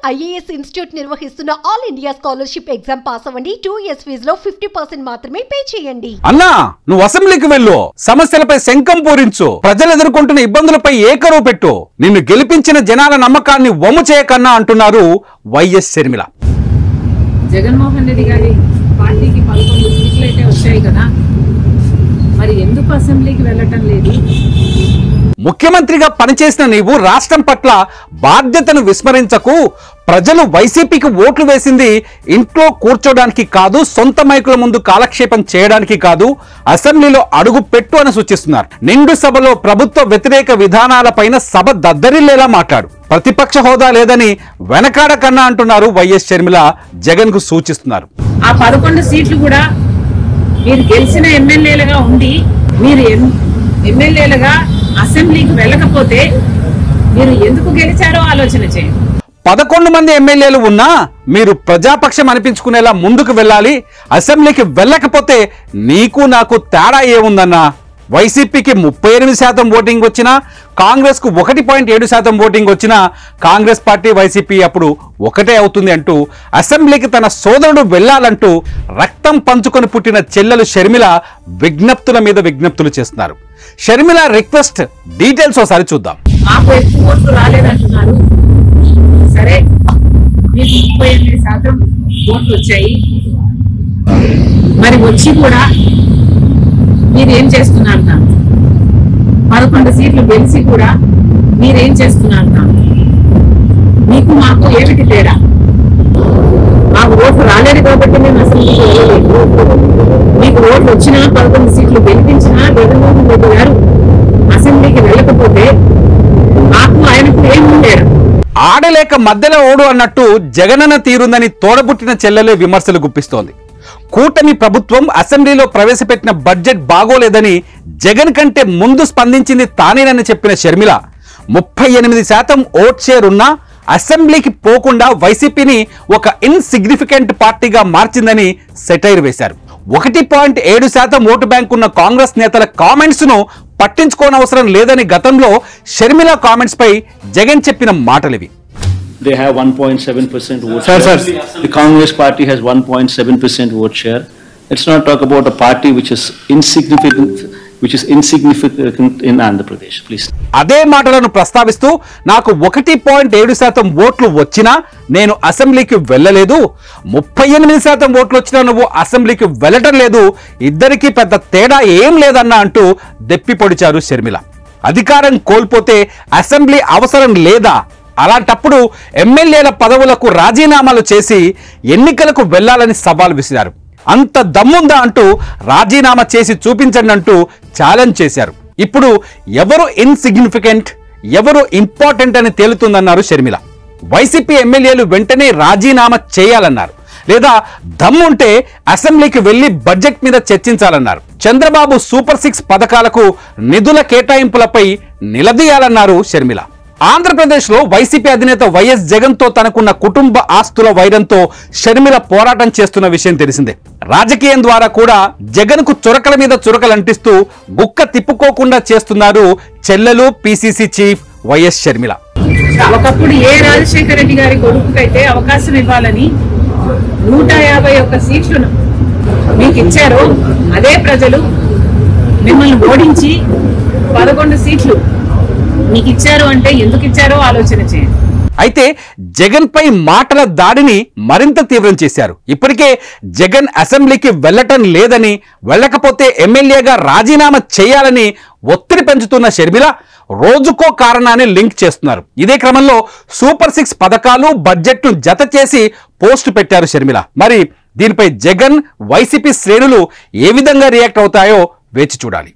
IAS institute నిర్వహిస్తున్న all India scholarship exam pass అవ్వండి. 2 years ఫీజులో 50% మాత్రమే పే చేయండి. అన్నా, నువ్వు అసెంబ్లీకి వెళ్ళు, సమస్యలపై శంఖం పూరించు, ప్రజలు ఎదుర్కొంటున్న ఇబ్బందులపై ఏకరువు పెట్టు, నిన్ను గెలిపించిన జనాల నమ్మకాన్ని వమ్ము చేయకన్నా అంటున్నారు వైఎస్ షర్మిల. జగన్మోహన్ రెడ్డి గారి పార్టీకి 11 సీట్లు అయితే వచ్చాయి కదా, మరి ఎందుకు అసెంబ్లీకి వెళ్ళటం లేదు? ముఖ్యమంత్రిగా పనిచేసిన నీవు రాష్ట్రం పట్ల బాధ్యతను విస్మరించకు. ప్రజలు వైసీపీకి ఓట్లు వేసింది ఇంట్లో కూర్చోడానికి కాదు, సొంత మైకుల ముందు కాలక్షేపం చేయడానికి కాదు, అసెంబ్లీలో అడుగు పెట్టు అని సూచిస్తున్నారు. నిండు సభలో ప్రభుత్వ వ్యతిరేక విధానాలపైన సభ దద్దరిల్లేలా మాట్లాడు, ప్రతిపక్ష హోదా లేదని వెనకాడకన్నా అంటున్నారు వైఎస్ షర్మిల. జగన్ కు సూచిస్తున్నారు. ఆ 11 సీట్లు కూడా మీరు గెలిచిన ఎమ్మెల్యేలుగా ఉండి, మీరు ఎమ్మెల్యేలుగా అసెంబ్లీకి వెళ్ళకపోతే మీరు ఎందుకు గెలిచారో ఆలోచన చేయండి. 11 మంది ఎమ్మెల్యేలు ఉన్నా మీరు ప్రజాపక్షం అనిపించుకునేలా ముందుకు వెళ్ళాలి. అసెంబ్లీకి వెళ్ళకపోతే నీకు నాకు తేడా ఏముందన్నా? వైసీపీకి 38% ఓటింగ్ వచ్చినా, కాంగ్రెస్ కు 1.7% ఓటింగ్ వచ్చినా కాంగ్రెస్ పార్టీ వైసీపీ అప్పుడు ఒకటే అవుతుంది అంటూ అసెంబ్లీకి తన సోదరుడు వెళ్లాలంటూ రక్తం పంచుకొని పుట్టిన చెల్లెలు షర్మిల విజ్ఞప్తుల మీద విజ్ఞప్తులు చేస్తున్నారు. షర్మిల రిక్వెస్ట్ డీటెయిల్స్ ఒకసారి చూద్దాం. మాకు ఎక్కువ ఓట్లు రాలేదంటున్నారు, సరే మీకు 38% ఓట్లు వచ్చాయి, మరి వచ్చి కూడా మీరేం చేస్తున్నారు? 11 సీట్లు గెలిచి కూడా మీరేం చేస్తున్నారు? మీకు మాకు ఏమిటి తేడా? మాకు ఓట్లు రాలేదు కాబట్టి మేము అసెంబ్లీకి వెళ్ళలేదు. మీకు ఓట్లు వచ్చినా 11 సీట్లు గెలిపించినా జగన్మోహన్ రెడ్డి గారు అసెంబ్లీకి వెళ్ళకపోతే మాకు ఆయనకు ఏముండేరు? ఆడలేక మధ్యలో ఓడు అన్నట్టు జగనన్న తీరుందని తోడబుట్టిన చెల్లెలే విమర్శలు గుప్పిస్తోంది. కూటమి ప్రభుత్వం అసెంబ్లీలో ప్రవేశపెట్టిన బడ్జెట్ బాగోలేదని జగన్ కంటే ముందు స్పందించింది తానేనని చెప్పిన షర్మిల 38% ఓట్ షేర్ ఉన్నా అసెంబ్లీకి పోకుండా వైసీపీని ఒక ఇన్సిగ్నిఫికెంట్ పార్టీగా మార్చిందని సెటైర్ వేశారు. 1.7% ఓటు బ్యాంక్ ఉన్న కాంగ్రెస్ నేతల కామెంట్స్ ను పట్టించుకోనవసరం లేదని గతంలో షర్మిల కామెంట్స్ పై జగన్ చెప్పిన మాటలివి. They have 1.7% vote share. The Congress party has 1.7% vote share. Let's not talk about a party which is insignificant in Andhra Pradesh, please. అదే మాటలను ప్రస్తావిస్తూ నాకు 1.7% ఓట్లు వచ్చినా నేను అసెంబ్లీకి వెళ్ళలేదు, 38% ఓట్లు వచ్చినా నువ్వు అసెంబ్లీకి వెళ్ళటం లేదు, ఇద్దరికీ పెద్ద తేడా ఏం లేదన్నా అంటూ దెప్పి పొడిచారు షర్మిల. అధికారం కోల్పోతే అసెంబ్లీ అవసరం లేదా? అలాంటప్పుడు ఎమ్మెల్యేల పదవులకు రాజీనామాలు చేసి ఎన్నికలకు వెళ్లాలని సవాల్ విసిరారు. అంత దమ్ముందా అంటూ రాజీనామా చేసి చూపించండి అంటూ ఛాలెంజ్ చేశారు. ఇప్పుడు ఎవరు ఇన్సిగ్నిఫికెంట్, ఎవరు ఇంపార్టెంట్ అని తేలుతుందన్నారు షర్మిల. వైసీపీ ఎమ్మెల్యేలు వెంటనే రాజీనామా చేయాలన్నారు, లేదా దమ్ముంటే అసెంబ్లీకి వెళ్లి బడ్జెట్ మీద చర్చించాలన్నారు. చంద్రబాబు సూపర్ 6 పథకాలకు నిధుల కేటాయింపులపై నిలదీయాలన్నారు షర్మిల. ఆంధ్రప్రదేశ్లో వైసీపీ అధినేత వైఎస్ జగన్ తో తనకున్న కుటుంబ ఆస్తుల వైరంతో షర్మిల పోరాటం చేస్తున్న విషయం తెలిసిందే. రాజకీయం ద్వారా కూడా జగన్ కు చురకల మీద చురకలు అంటిస్తూ గుక్క తిప్పుకోకుండా చేస్తున్నారు చెల్లెలు పిసిసి చీఫ్ వైఎస్ షర్మిల. ఒకప్పుడు ఏ రాజశేఖర రెడ్డి గారి కొడుకుకైతే అవకాశం ఇవ్వాలని 151 సీట్లను మీకు ఇచ్చారో అదే ప్రజలు మిమ్మల్ని ఓడించి 11 సీట్లు మీకు ఇచ్చారు అంటే ఎందుకు ఇచ్చారో ఆలోచన చేయండి. అయితే జగన్ పై మాటల దాడిని మరింత తీవ్రం చేశారు. ఇప్పటికే జగన్ అసెంబ్లీకి వెళ్ళటం లేదని, వెళ్ళకపోతే ఎమ్మెల్యేగా రాజీనామా చేయాలని ఒత్తిడి పెంచుతున్న షర్మిల రోజుకో కారణాన్ని లింక్ చేస్తున్నారు. ఇదే క్రమంలో సూపర్ 6 పథకాలు బడ్జెట్ ను జత చేసి పోస్ట్ పెట్టారు షర్మిల. మరి దీనిపై జగన్ వైసీపీ శ్రేణులు ఏ విధంగా రియాక్ట్ అవుతాయో వేచి చూడాలి.